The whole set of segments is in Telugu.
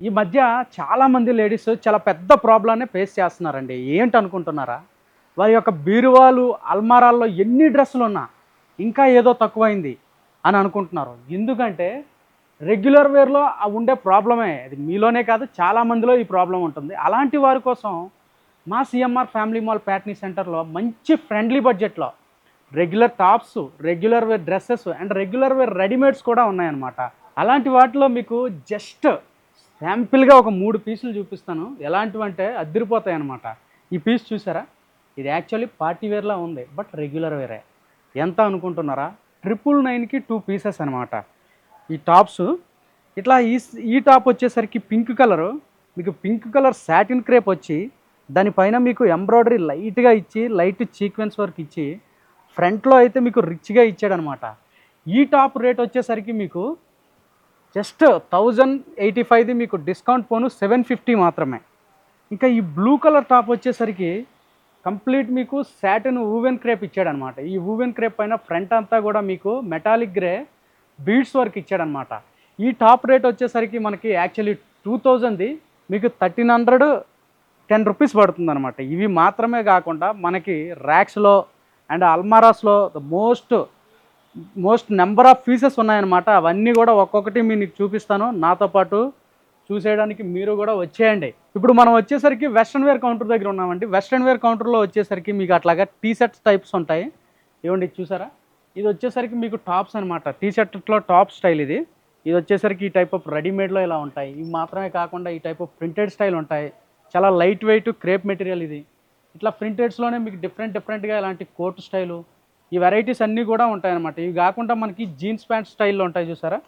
ఈ మధ్య చాలామంది లేడీస్ చాలా పెద్ద ప్రాబ్లమ్‌ని ఫేస్ చేస్తున్నారండి. ఏంటనుకుంటున్నారా? వారి యొక్క బీరువాలు, అల్మారాల్లో ఎన్ని డ్రెస్సులున్నా, ఇంకా ఏదో తక్కువైంది అని అనుకుంటున్నారు. ఎందుకంటే రెగ్యులర్ వేర్‌లో ఉండే ప్రాబ్లమే. అది మీలోనే కాదు చాలా మందిలో ఈ ప్రాబ్లమ్ ఉంటుంది. అలాంటి వారి కోసం మా సీఎంఆర్ ఫ్యామిలీ మాల్ ప్యాట్నీ సెంటర్‌లో మంచి ఫ్రెండ్లీ బడ్జెట్‌లో regular tops, regular wear dresses and regular wear readymades కూడా ఉన్నాయన్నమాట. అలాంటి వాటిలో మీకు జస్ట్ శాంపిల్‌గా ఒక 3 పీసులు చూపిస్తాను. ఎలాంటివంటే అద్దిరిపోతాయన్నమాట. ఈ పీస్ చూసారా? ఇది యాక్చువల్లీ పార్టీ వేర్‌లా ఉంది. బట్ రెగ్యులర్ వేరే. ఎంత అనుకుంటున్నారా? 999కి 2 పీసెస్ అనమాట. ఈ టాప్స్ ఇట్లా ఈ టాప్ వచ్చేసరికి పింక్ కలరు. మీకు పింక్ కలర్ సాటిన్ క్రేప్ వచ్చి దానిపైన మీకు ఎంబ్రాయిడరీ లైట్‌గా ఇచ్చి, లైట్ సీక్వెన్స్ వర్క్ ఇచ్చి, ఫ్రంట్‌లో అయితే మీకు రిచ్‌గా ఇచ్చాడనమాట. ఈ టాప్ రేట్ వచ్చేసరికి మీకు జస్ట్ 1085ది మీకు డిస్కౌంట్ పోను 750 మాత్రమే. ఇంకా ఈ బ్లూ కలర్ టాప్ వచ్చేసరికి కంప్లీట్ మీకు సాటిన్ వూవెన్ క్రేప్ ఇచ్చాడనమాట. ఈ వూవెన్ క్రేప్ పైన ఫ్రంట్ అంతా కూడా మీకు మెటాలిక్ గ్రే బీడ్స్ వర్క్ ఇచ్చాడనమాట. ఈ టాప్ రేట్ వచ్చేసరికి మనకి యాక్చువల్లీ 2000ది మీకు 1310 రూపీస్ పడుతుందనమాట. ఇవి మాత్రమే కాకుండా మనకి ర్యాక్స్లో అండ్ అల్మారాస్లో the most number of pieces ఉన్నాయన్నమాట. అవన్నీ కూడా ఒక్కొక్కటి మీకు చూపిస్తాను. నాతో పాటు చూసేయడానికి మీరు కూడా వచ్చేయండి. ఇప్పుడు మనం వచ్చేసరికి వెస్ట్రన్ వేర్ కౌంటర్ దగ్గర ఉన్నామండి. వెస్ట్రన్ వేర్ కౌంటర్లో వచ్చేసరికి మీకు అట్లాగా టీ షర్ట్స్ టైప్స్ ఉంటాయి. ఇవ్వండి చూసారా? ఇది వచ్చేసరికి మీకు టాప్స్ అనమాట. టీ షర్ట్లో టాప్ స్టైల్ ఇది. ఇది వచ్చేసరికి ఈ టైప్ ఆఫ్ రెడీమేడ్లో ఇలా ఉంటాయి. ఇవి మాత్రమే కాకుండా ఈ టైప్ ఆఫ్ ప్రింటెడ్ స్టైల్ ఉంటాయి. చాలా లైట్ వెయిట్ క్రేప్ మెటీరియల్ ఇది. ఇట్లా ప్రింటెడ్స్లోనే మీకు డిఫరెంట్గా ఇలాంటి కోట్ స్టైలు ఈ వెరైటీస్ అన్నీ కూడా ఉంటాయన్నమాట. ఇవి కాకుండా మనకి జీన్స్ ప్యాంట్ స్టైల్లో ఉంటాయి చూసారా?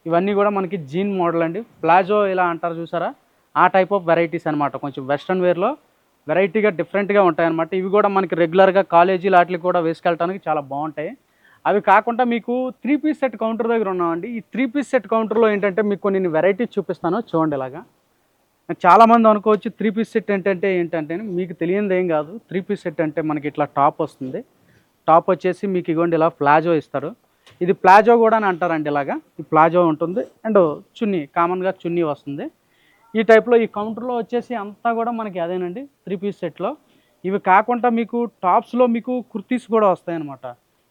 ఇవన్నీ కూడా మనకి జీన్ మోడల్ అండి. ప్లాజో ఇలా అంటారు చూసారా? ఆ టైప్ ఆఫ్ వెరైటీస్ అనమాట. కొంచెం వెస్ట్రన్ వేర్లో వెరైటీగా డిఫరెంట్గా ఉంటాయన్నమాట. ఇవి కూడా మనకి రెగ్యులర్గా కాలేజీలు వాటికి కూడా వేసుకెళ్ళడానికి చాలా బాగుంటాయి. అవి కాకుండా మీకు 3 పీస్ సెట్ కౌంటర్ దగ్గర ఉన్నామండి. ఈ 3 పీస్ సెట్ కౌంటర్లో ఏంటంటే మీకు కొన్ని వెరైటీస్ చూపిస్తాను చూడండి. ఇలాగా చాలామంది అనుకోవచ్చు 3 పీస్ సెట్ ఏంటంటే మీకు తెలియనిది ఏం కాదు. 3 పీస్ సెట్ అంటే మనకి ఇట్లా టాప్ వస్తుంది. టాప్ వచ్చేసి మీకు ఇగోండి ఇలా ప్లాజో ఇస్తారు. ఇది ప్లాజో కూడా అని అంటారండి. ఇలాగా ఈ ప్లాజో ఉంటుంది అండ్ చున్నీ కామన్గా చున్నీ వస్తుంది. ఈ టైప్లో ఈ కౌంటర్లో వచ్చేసి అంతా కూడా మనకి అదేనండి 3 పీస్ సెట్లో. ఇవి కాకుండా మీకు టాప్స్లో మీకు కుర్తీస్ కూడా వస్తాయన్నమాట.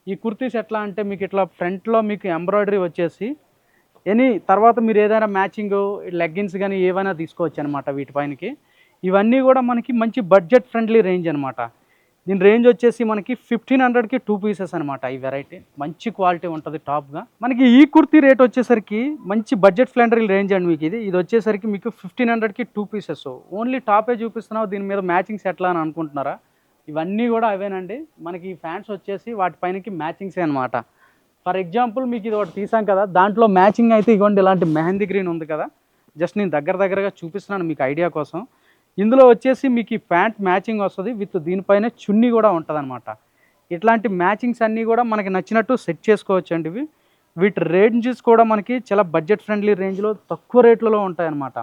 ఈ కుర్తీస్ ఎట్లా అంటే మీకు ఇట్లా ఫ్రంట్లో మీకు ఎంబ్రాయిడరీ వచ్చేసి తర్వాత మీరు ఏదైనా మ్యాచింగ్ లెగ్గిన్స్ కానీ ఏవైనా తీసుకోవచ్చు అనమాట వీటిపైనకి. ఇవన్నీ కూడా మనకి మంచి బడ్జెట్ ఫ్రెండ్లీ రేంజ్ అనమాట. దీని రేంజ్ వచ్చేసి మనకి 1500కి 2 పీసెస్ అనమాట. ఈ వెరైటీ మంచి క్వాలిటీ ఉంటుంది టాప్గా. మనకి ఈ కుర్తీ రేట్ వచ్చేసరికి మంచి బడ్జెట్ ఫ్రెండ్లీ రేంజ్ అండి. మీకు ఇది వచ్చేసరికి మీకు 1500కి 2 పీసెస్. ఓన్లీ టాపే చూపిస్తున్నావు, దీని మీద మ్యాచింగ్స్ ఎట్లా అని అనుకుంటున్నారా? ఇవన్నీ కూడా అవేనండి. మనకి ఈ ఫ్యాన్స్ వచ్చేసి వాటిపైనకి మ్యాచింగ్సే అనమాట. ఫర్ ఎగ్జాంపుల్ మీకు ఇది ఒకటి తీసాం కదా, దాంట్లో మ్యాచింగ్ అయితే ఇగోండి ఇలాంటి మెహందీ గ్రీన్ ఉంది కదా. జస్ట్ నేను దగ్గరగా చూపిస్తున్నాను మీకు ఐడియా కోసం. ఇందులో వచ్చేసి మీకు ఈ ప్యాంట్ మ్యాచింగ్ వస్తుంది విత్ దీనిపైన చున్నీ కూడా ఉంటుంది అనమాట. ఇట్లాంటి మ్యాచింగ్స్ అన్నీ కూడా మనకి నచ్చినట్టు సెట్ చేసుకోవచ్చు అండి. వీటి రేంజెస్ కూడా మనకి చాలా బడ్జెట్ ఫ్రెండ్లీ రేంజ్లో తక్కువ రేట్లలో ఉంటాయన్నమాట.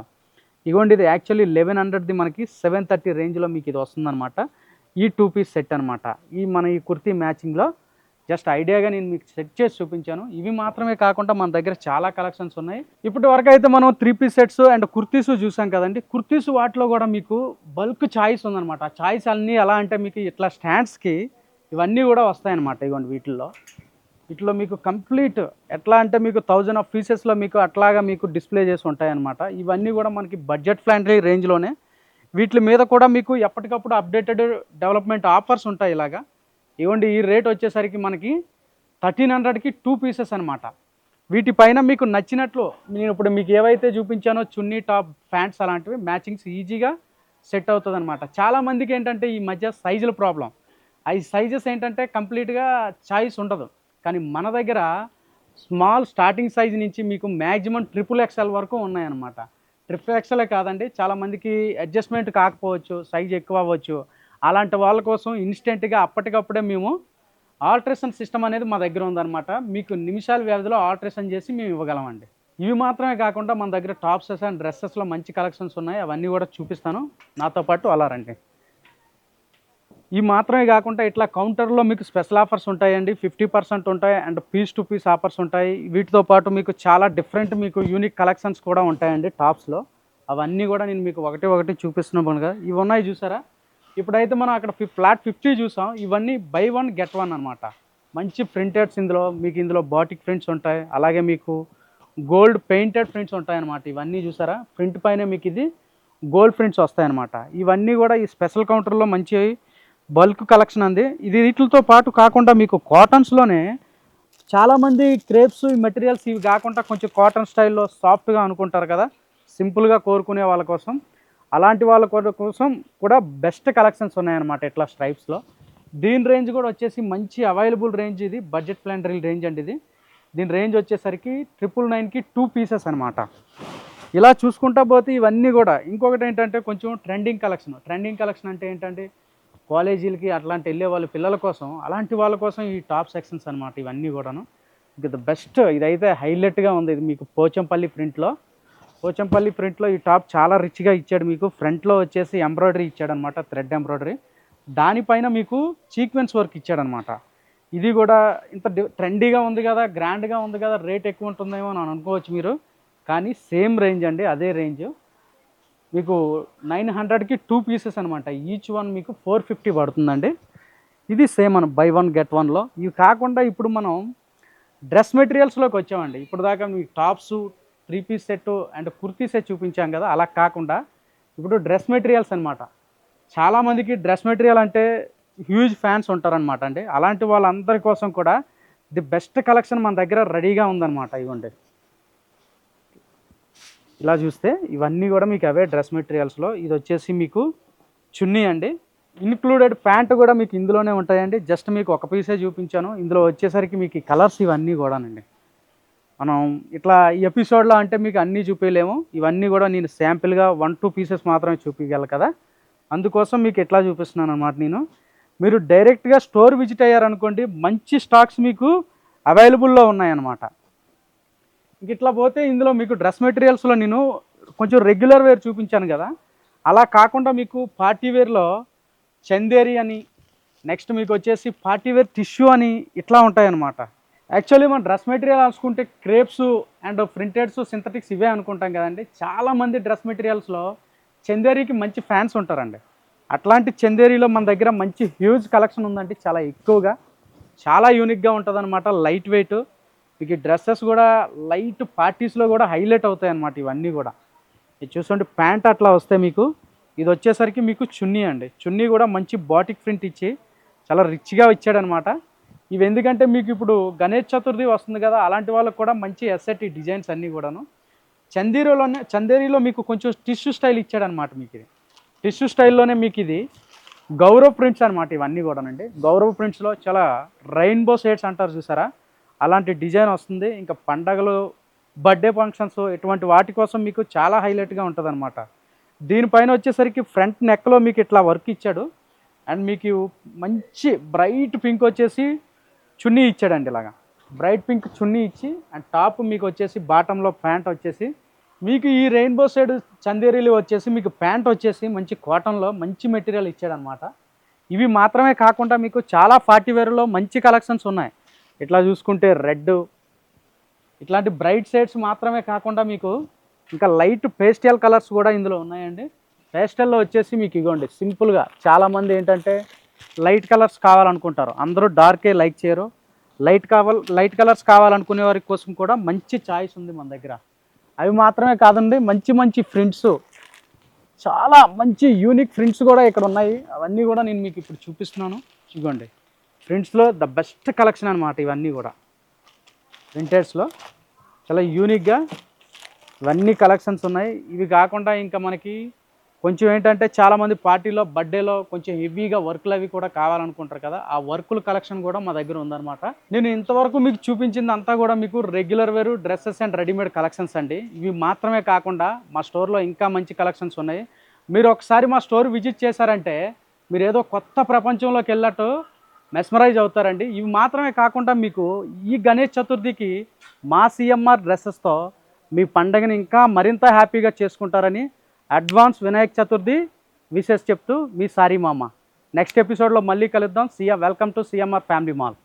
ఇగోండి ఇది యాక్చువల్లీ 1100ది మనకి 730 రేంజ్లో మీకు ఇది వస్తుందన్నమాట. ఈ 2 పీస్ సెట్ అనమాట. ఈ కుర్తీ మ్యాచింగ్లో జస్ట్ ఐడియాగా నేను మీకు సెట్ చేసి చూపించాను. ఇవి మాత్రమే కాకుండా మన దగ్గర చాలా కలెక్షన్స్ ఉన్నాయి. ఇప్పటి వరకు అయితే మనం 3 పీస్ సెట్స్ అండ్ కుర్తీస్ చూసాం కదండి. కుర్తీస్ వాటిలో కూడా మీకు బల్క్ చాయిస్ ఉందన్నమాట. ఆ చాయిస్ అన్నీ ఎలా అంటే మీకు ఇట్లా స్టాండ్స్కి ఇవన్నీ కూడా వస్తాయన్నమాట. ఇవ్వండి వీటిలో మీకు కంప్లీట్ ఎట్లా అంటే మీకు 1000 ఆఫ్ పీసెస్లో మీకు అట్లాగా మీకు డిస్ప్లే చేసి ఉంటాయన్నమాట. ఇవన్నీ కూడా మనకి బడ్జెట్ ఫ్రెండ్లీ రేంజ్లోనే. వీటి మీద కూడా మీకు ఎప్పటికప్పుడు అప్డేటెడ్ డెవలప్మెంట్ ఆఫర్స్ ఉంటాయి. ఇలాగా ఇవ్వండి ఈ రేట్ వచ్చేసరికి మనకి 1300కి 2 పీసెస్ అనమాట. వీటిపైన మీకు నచ్చినట్లు నేను ఇప్పుడు మీకు ఏవైతే చూపించానో చున్నీ టాప్ ప్యాంట్స్ అలాంటివి మ్యాచింగ్స్ ఈజీగా సెట్ అవుతుంది అనమాట. చాలామందికి ఏంటంటే ఈ మధ్య సైజుల ప్రాబ్లం. ఈ సైజెస్ ఏంటంటే కంప్లీట్గా చాయిస్ ఉండదు. కానీ మన దగ్గర స్మాల్ స్టార్టింగ్ సైజ్ నుంచి మీకు మ్యాక్సిమం XXL వరకు ఉన్నాయన్నమాట. XXLే కాదండి, చాలామందికి అడ్జస్ట్మెంట్ కాకపోవచ్చు, సైజ్ ఎక్కువ అవ్వచ్చు. అలాంటి వాళ్ళ కోసం ఇన్స్టెంట్గా అప్పటికప్పుడే మేము ఆల్ట్రేషన్ సిస్టమ్ అనేది మా దగ్గర ఉందన్నమాట. మీకు నిమిషాల వ్యవధిలో ఆల్ట్రేషన్ చేసి మేము ఇవ్వగలమండి. ఇవి మాత్రమే కాకుండా మన దగ్గర టాప్స్ అండ్ డ్రెస్సెస్లో మంచి కలెక్షన్స్ ఉన్నాయి. అవన్నీ కూడా చూపిస్తాను, నాతో పాటు అలా రండి. ఇవి మాత్రమే కాకుండా ఇట్లా కౌంటర్లో మీకు స్పెషల్ ఆఫర్స్ ఉంటాయండి. 50% ఉంటాయి and piece to piece offers ఉంటాయి. వీటితో పాటు మీకు చాలా డిఫరెంట్ మీకు యూనిక్ కలెక్షన్స్ కూడా ఉంటాయండి టాప్స్లో. అవన్నీ కూడా నేను మీకు ఒకటి ఒకటి చూపిస్తున్నానుగా. ఇవి ఉన్నాయి చూసారా. ఇప్పుడైతే మనం అక్కడ ఫ్లాట్ 50 చూసాం. ఇవన్నీ బై 1 గెట్ 1 అనమాట. మంచి ప్రింటెడ్స్ ఇందులో బాటిక్ ప్రింట్స్ ఉంటాయి. అలాగే మీకు గోల్డ్ పెయింటెడ్ ప్రింట్స్ ఉంటాయన్నమాట. ఇవన్నీ చూసారా, ప్రింట్ పైన మీకు ఇది గోల్డ్ ప్రింట్స్ వస్తాయన్నమాట. ఇవన్నీ కూడా ఈ స్పెషల్ కౌంటర్లో మంచి బల్క్ కలెక్షన్ అంది. ఇది వీటితో పాటు కాకుండా మీకు కాటన్స్లోనే చాలామంది క్రేప్స్ మెటీరియల్స్ ఇవి కాకుండా కొంచెం కాటన్ స్టైల్లో సాఫ్ట్గా అనుకుంటారు కదా, సింపుల్గా కోరుకునే వాళ్ళ కోసం, అలాంటి వాళ్ళ కోసం కూడా బెస్ట్ కలెక్షన్స్ ఉన్నాయన్నమాట ఇట్లా స్ట్రైప్స్లో. దీని రేంజ్ కూడా వచ్చేసి మంచి అవైలబుల్ రేంజ్. ఇది బడ్జెట్ ఫ్రెండ్లీ రేంజ్ అండి. దీని రేంజ్ వచ్చేసరికి 999కి 2 పీసెస్ అనమాట. ఇలా చూసుకుంటా పోతే ఇవన్నీ కూడా ఇంకొకటి ఏంటంటే కొంచెం ట్రెండింగ్ కలెక్షన్ అంటే ఏంటంటే కాలేజీలకి అట్లాంటి వెళ్ళే వాళ్ళ పిల్లల కోసం, అలాంటి వాళ్ళ కోసం ఈ టాప్ సెక్షన్స్ అనమాట. ఇవన్నీ కూడాను ఇంకా ద బెస్ట్. ఇదైతే హైలైట్గా ఉంది. ఇది మీకు పోచంపల్లి ప్రింట్లో ఈ టాప్ చాలా రిచ్గా ఇచ్చాడు. మీకు ఫ్రంట్లో వచ్చేసి ఎంబ్రాయిడరీ ఇచ్చాడనమాట, థ్రెడ్ ఎంబ్రాయిడరీ. దానిపైన మీకు సీక్వెన్స్ వర్క్ ఇచ్చాడనమాట. ఇది కూడా ఇంత ట్రెండీగా ఉంది కదా, గ్రాండ్గా ఉంది కదా, రేట్ ఎక్కువ ఉంటుందేమో అని అనుకోవచ్చు మీరు. కానీ సేమ్ రేంజ్ అండి, అదే రేంజ్. మీకు 900కి 2 పీసెస్ అనమాట. ఈచ్ వన్ మీకు 450 పడుతుందండి. ఇది సేమ్ మనం బై 1 గెట్ 1లో. ఇవి కాకుండా ఇప్పుడు మనం డ్రెస్ మెటీరియల్స్లోకి వచ్చామండి. ఇప్పుడు దాకా మీకు tops, 3 piece set and kurti set చూపించాం కదా, అలా కాకుండా ఇప్పుడు డ్రెస్ మెటీరియల్స్ అనమాట. చాలామందికి డ్రెస్ మెటీరియల్ అంటే హ్యూజ్ ఫ్యాన్స్ ఉంటారనమాట అండి. అలాంటి వాళ్ళందరి కోసం కూడా ది బెస్ట్ కలెక్షన్ మన దగ్గర రెడీగా ఉందన్నమాట. ఇవ్వండి, ఇలా చూస్తే ఇవన్నీ కూడా మీకు అవే డ్రెస్ మెటీరియల్స్లో. ఇది వచ్చేసి మీకు చున్నీ అండి, ఇన్క్లూడెడ్ ప్యాంట్ కూడా మీకు ఇందులోనే ఉంటాయండి. జస్ట్ మీకు ఒక పీసే చూపించాను. ఇందులో వచ్చేసరికి మీకు ఈ కలర్స్ ఇవన్నీ కూడానండి. మనం ఇట్లా ఈ ఎపిసోడ్లో అంటే మీకు అన్నీ చూపించలేము. ఇవన్నీ కూడా నేను శాంపిల్గా 1-2 పీసెస్ మాత్రమే చూపించగలను కదా, అందుకోసం మీకు ఎట్లా చూపిస్తున్నాను అనమాట. మీరు డైరెక్ట్గా స్టోర్ విజిట్ అయ్యారనుకోండి, మంచి స్టాక్స్ మీకు అవైలబుల్లో ఉన్నాయన్నమాట. ఇంక ఇట్లా పోతే ఇందులో మీకు డ్రెస్ మెటీరియల్స్లో నేను కొంచెం రెగ్యులర్ వేర్ చూపించాను కదా, అలా కాకుండా మీకు పార్టీ వేర్లో చందేరి అని, నెక్స్ట్ మీకు వచ్చేసి పార్టీ వేర్ టిష్యూ అని ఇట్లా ఉంటాయన్నమాట. యాక్చువల్లీ మనం డ్రెస్ మెటీరియల్ అనుకుంటే క్రేప్స్ అండ్ ప్రింటెడ్స్, సింథటిక్స్ ఇవే అనుకుంటాం కదండి. చాలామంది డ్రెస్ మెటీరియల్స్లో చందేరికి మంచి ఫ్యాన్స్ ఉంటారండి. అట్లాంటి చందేరిలో మన దగ్గర మంచి హ్యూజ్ కలెక్షన్ ఉందండి, చాలా ఎక్కువగా, చాలా యూనిక్గా ఉంటుంది అనమాట. లైట్ వెయిట్, మీకు ఈ డ్రెస్సెస్ కూడా లైట్ పార్టీస్లో కూడా హైలైట్ అవుతాయి అన్నమాట. ఇవన్నీ కూడా ఇది చూస్తుంటే ప్యాంట్ అట్లా వస్తే మీకు ఇది వచ్చేసరికి మీకు చున్నీ అండి. చున్నీ కూడా మంచి బాటిక్ ప్రింట్ ఇచ్చి చాలా రిచ్గా ఇచ్చాడనమాట. ఇవి ఎందుకంటే మీకు ఇప్పుడు గణేష్ చతుర్థి వస్తుంది కదా, అలాంటి వాళ్ళకి కూడా మంచి ఎస్ఎటి డిజైన్స్ అన్నీ కూడాను. చందేరిలో మీకు కొంచెం టిష్యూ స్టైల్ ఇచ్చాడనమాట. మీకు ఇది టిష్యూ స్టైల్లోనే మీకు ఇది గౌరవ్ ప్రింట్స్ అనమాట. ఇవన్నీ కూడానండి గౌరవ్ ప్రింట్స్లో చాలా రెయిన్బో షేడ్స్ అంటారు చూసారా, అలాంటి డిజైన్ వస్తుంది. ఇంకా పండగలు, బర్త్డే ఫంక్షన్స్ ఇటువంటి వాటి కోసం మీకు చాలా హైలైట్గా ఉంటుంది అనమాట. దీనిపైన వచ్చేసరికి ఫ్రంట్ నెక్లో మీకు ఇట్లా వర్క్ ఇచ్చాడు. అండ్ మీకు మంచి బ్రైట్ పింక్ వచ్చేసి చున్నీ ఇచ్చాడండి. ఇలాగా బ్రైట్ పింక్ చున్నీ ఇచ్చి అండ్ టాప్ మీకు వచ్చేసి బాటంలో ప్యాంట్ వచ్చేసి మీకు ఈ రెయిన్బో సైడ్ చందేరీలు వచ్చేసి మీకు ప్యాంట్ వచ్చేసి మంచి కాటన్లో మంచి మెటీరియల్ ఇచ్చాడనమాట. ఇవి మాత్రమే కాకుండా మీకు చాలా పార్టీ వేర్లో మంచి కలెక్షన్స్ ఉన్నాయి. ఇట్లా చూసుకుంటే రెడ్, ఇట్లాంటి బ్రైట్ షేడ్స్ మాత్రమే కాకుండా మీకు ఇంకా లైట్ పేస్టల్ కలర్స్ కూడా ఇందులో ఉన్నాయండి. పేస్టల్లో వచ్చేసి మీకు ఇగోండి సింపుల్గా, చాలామంది ఏంటంటే లైట్ కలర్స్ కావాలనుకుంటారు, అందరూ డార్కే లైక్ చేయరు. లైట్ కలర్స్ కావాలనుకునే వారి కోసం కూడా మంచి చాయిస్ ఉంది మన దగ్గర. అవి మాత్రమే కాదండి, మంచి మంచి ప్రింట్స్, చాలా మంచి యూనిక్ ప్రింట్స్ కూడా ఇక్కడ ఉన్నాయి. అవన్నీ కూడా నేను మీకు ఇప్పుడు చూపిస్తున్నాను. ఇదిగోండి ప్రింట్స్లో ద బెస్ట్ కలెక్షన్ అనమాట. ఇవన్నీ కూడా ప్రింటెడ్స్లో చాలా యూనిక్గా ఇవన్నీ కలెక్షన్స్ ఉన్నాయి. ఇవి కాకుండా ఇంకా మనకి కొంచెం ఏంటంటే చాలామంది పార్టీలో, బర్త్డేలో కొంచెం హెవీగా వర్క్లు అవి కూడా కావాలనుకుంటారు కదా, ఆ వర్కుల కలెక్షన్ కూడా మా దగ్గర ఉందన్నమాట. నేను ఇంతవరకు మీకు చూపించింది అంతా కూడా మీకు రెగ్యులర్ వేరు డ్రెస్సెస్ అండ్ రెడీమేడ్ కలెక్షన్స్ అండి. ఇవి మాత్రమే కాకుండా మా స్టోర్లో ఇంకా మంచి కలెక్షన్స్ ఉన్నాయి. మీరు ఒకసారి మా స్టోర్ విజిట్ చేశారంటే మీరు ఏదో కొత్త ప్రపంచంలోకి వెళ్ళట్టు మెస్మరైజ్ అవుతారండి. ఇవి మాత్రమే కాకుండా మీకు ఈ గణేష్ చతుర్థికి మా సిఎంఆర్ డ్రెస్సెస్తో మీ పండగని ఇంకా మరింత హ్యాపీగా చేసుకుంటారని అడ్వాన్స్ వినాయక చతుర్థి విషెస్ చెప్తూ మీ సారీ మామ. నెక్స్ట్ ఎపిసోడ్లో మళ్ళీ కలుద్దాం. Welcome to CMR family mall.